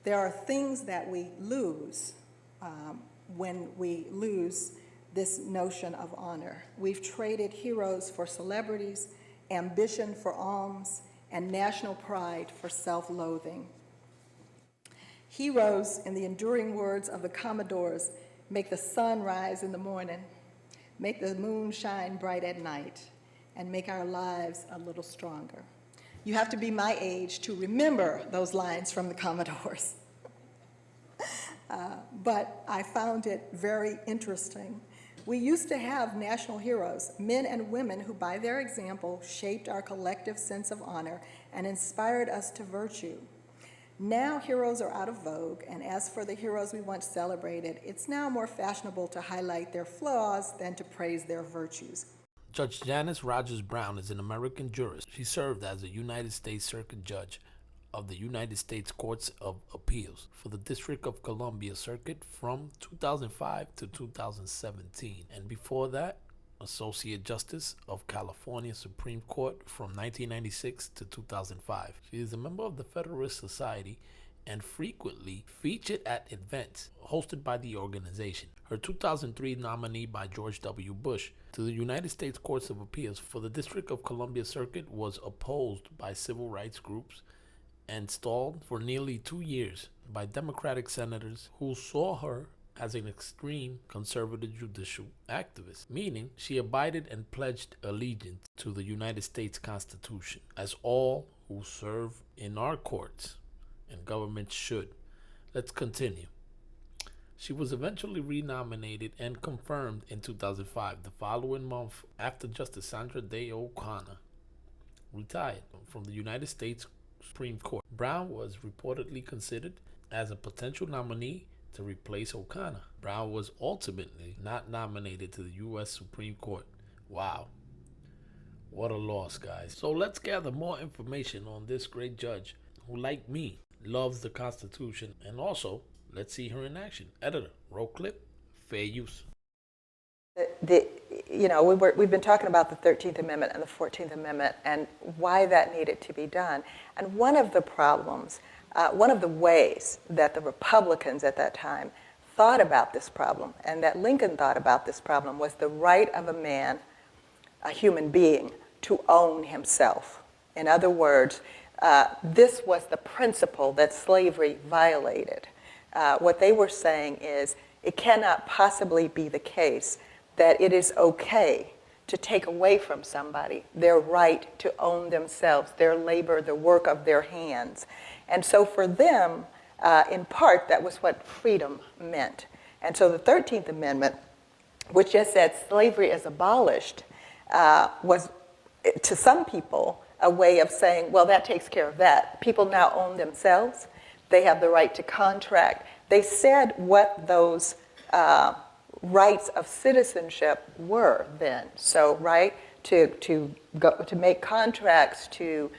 there are things that we lose when we lose this notion of honor. We've traded heroes for celebrities, ambition for alms, and national pride for self-loathing. Heroes, in the enduring words of the Commodores, make the sun rise in the morning, make the moon shine bright at night, and make our lives a little stronger. You have to be my age to remember those lines from the Commodores. But I found it very interesting. We used to have national heroes, men and women who, by their example, shaped our collective sense of honor and inspired us to virtue. Now heroes are out of vogue, and as for the heroes we once celebrated, it's now more fashionable to highlight their flaws than to praise their virtues. Judge Janice Rogers Brown is an American jurist. She served as a United States Circuit Judge of the United States Courts of Appeals for the District of Columbia Circuit from 2005 to 2017. And before that, Associate Justice of California Supreme Court from 1996 to 2005. She is a member of the Federalist Society and frequently featured at events hosted by the organization. Her 2003 nominee by George W. Bush to the United States Courts of Appeals for the District of Columbia Circuit was opposed by civil rights groups and stalled for nearly 2 years by Democratic senators who saw her as an extreme conservative judicial activist, meaning she abided and pledged allegiance to the United States Constitution, as all who serve in our courts and government should. Let's continue. She was eventually renominated and confirmed in 2005, the following month after Justice Sandra Day O'Connor retired from the United States Supreme Court. Brown was reportedly considered as a potential nominee to replace O'Connor. Brown was ultimately not nominated to the U.S. Supreme Court. Wow. What a loss, guys. So let's gather more information on this great judge who, like me, loves the Constitution, and also let's see her in action. Editor, roll clip, fair use. We've been talking about the 13th Amendment and the 14th Amendment and why that needed to be done. And one of the problems, one of the ways that the Republicans at that time thought about this problem and that Lincoln thought about this problem was the right of a man, a human being, to own himself. In other words, this was the principle that slavery violated. What they were saying is it cannot possibly be the case that it is okay to take away from somebody their right to own themselves, their labor, the work of their hands. And so for them, in part, that was what freedom meant. And so the 13th Amendment, which just said slavery is abolished, was, to some people, a way of saying, well, that takes care of that. People now own themselves. They have the right to contract. They said what those rights of citizenship were then. So, right, to make contracts, to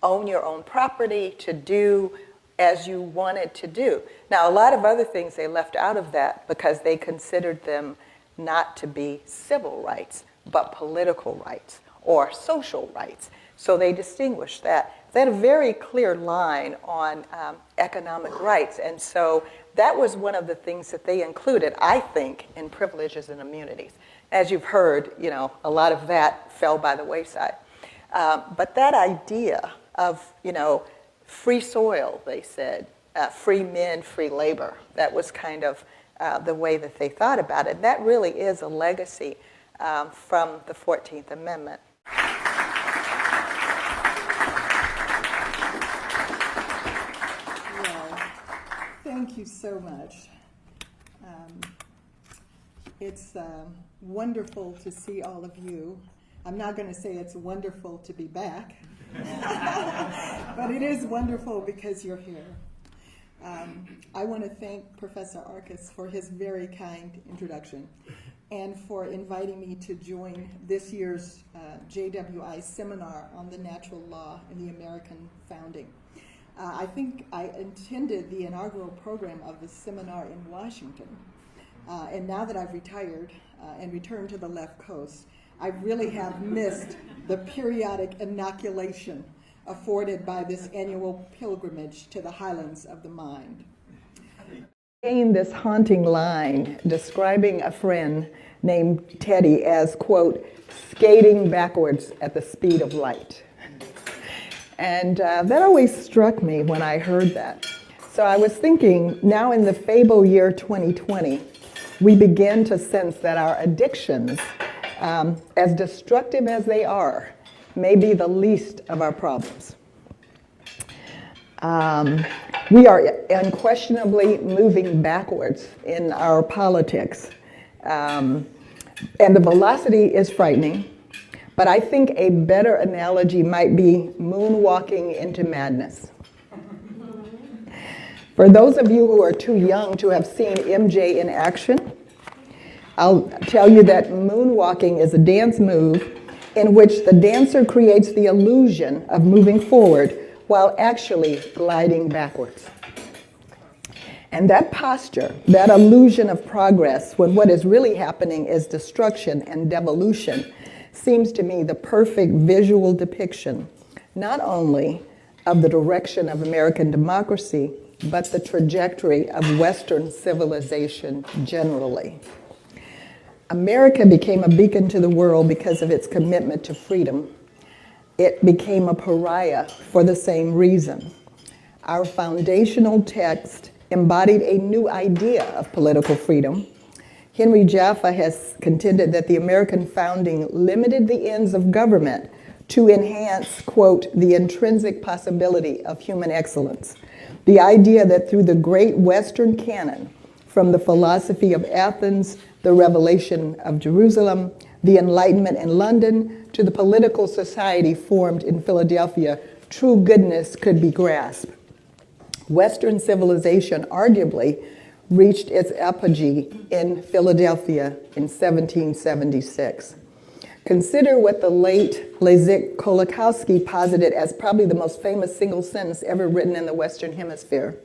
own your own property, to do as you wanted to do. Now, a lot of other things they left out of that because they considered them not to be civil rights, but political rights or social rights. So they distinguished that. They had a very clear line on economic rights. And so that was one of the things that they included, I think, in privileges and immunities. As you've heard, a lot of that fell by the wayside. But that idea of, free soil, they said, free men, free labor, that was kind of the way that they thought about it. That really is a legacy from the 14th Amendment. Thank you so much. It's wonderful to see all of you. I'm not going to say it's wonderful to be back, but it is wonderful because you're here. I want to thank Professor Arcus for his very kind introduction and for inviting me to join this year's JWI seminar on the natural law in the American founding. I think I attended the inaugural program of the seminar in Washington, and now that I've retired and returned to the left coast, I really have missed the periodic inoculation afforded by this annual pilgrimage to the highlands of the mind. In this haunting line describing a friend named Teddy as, quote, skating backwards at the speed of light. And that always struck me when I heard that. So I was thinking, now in the fable year 2020, we begin to sense that our addictions, as destructive as they are, may be the least of our problems. We are unquestionably moving backwards in our politics. And the velocity is frightening, but I think a better analogy might be moonwalking into madness. For those of you who are too young to have seen MJ in action, I'll tell you that moonwalking is a dance move in which the dancer creates the illusion of moving forward while actually gliding backwards. And that posture, that illusion of progress, when what is really happening is destruction and devolution, seems to me the perfect visual depiction, not only of the direction of American democracy, but the trajectory of Western civilization generally. America became a beacon to the world because of its commitment to freedom. It became a pariah for the same reason. Our foundational text embodied a new idea of political freedom. Henry Jaffa has contended that the American founding limited the ends of government to enhance, quote, the intrinsic possibility of human excellence. The idea that through the great Western canon, from the philosophy of Athens, the revelation of Jerusalem, the Enlightenment in London, to the political society formed in Philadelphia, true goodness could be grasped. Western civilization arguably reached its apogee in Philadelphia in 1776. Consider what the late Leszek Kolakowski posited as probably the most famous single sentence ever written in the Western Hemisphere.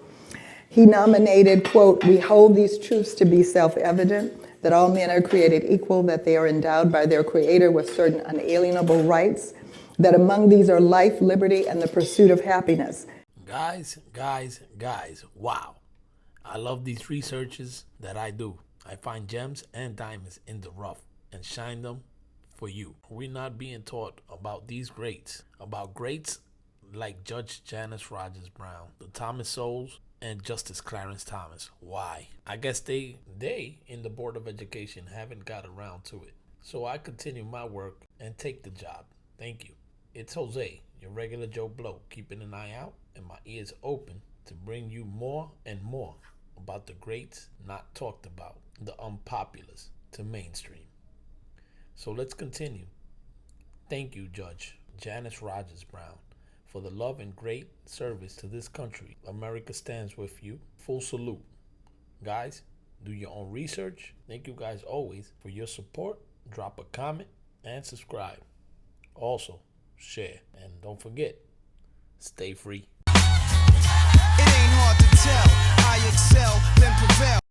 He nominated, quote, "We hold these truths to be self-evident, that all men are created equal, that they are endowed by their Creator with certain unalienable rights, that among these are life, liberty, and the pursuit of happiness." Guys, wow. I love these researches that I do. I find gems and diamonds in the rough and shine them for you. We're not being taught about these greats, about greats like Judge Janice Rogers Brown, the Thomas Sowells, and Justice Clarence Thomas. Why? I guess they in the Board of Education haven't got around to it. So I continue my work and take the job. Thank you. It's Jose, your regular Joe Blow, keeping an eye out and my ears open to bring you more and more about the greats not talked about, the unpopulars to mainstream. So let's continue. Thank you, Judge Janice Rogers Brown, for the love and great service to this country. America stands with you. Full salute. Guys, do your own research. Thank you guys always for your support. Drop a comment and subscribe. Also, share. And don't forget, stay free. It ain't hard to tell. I excel, then prevail.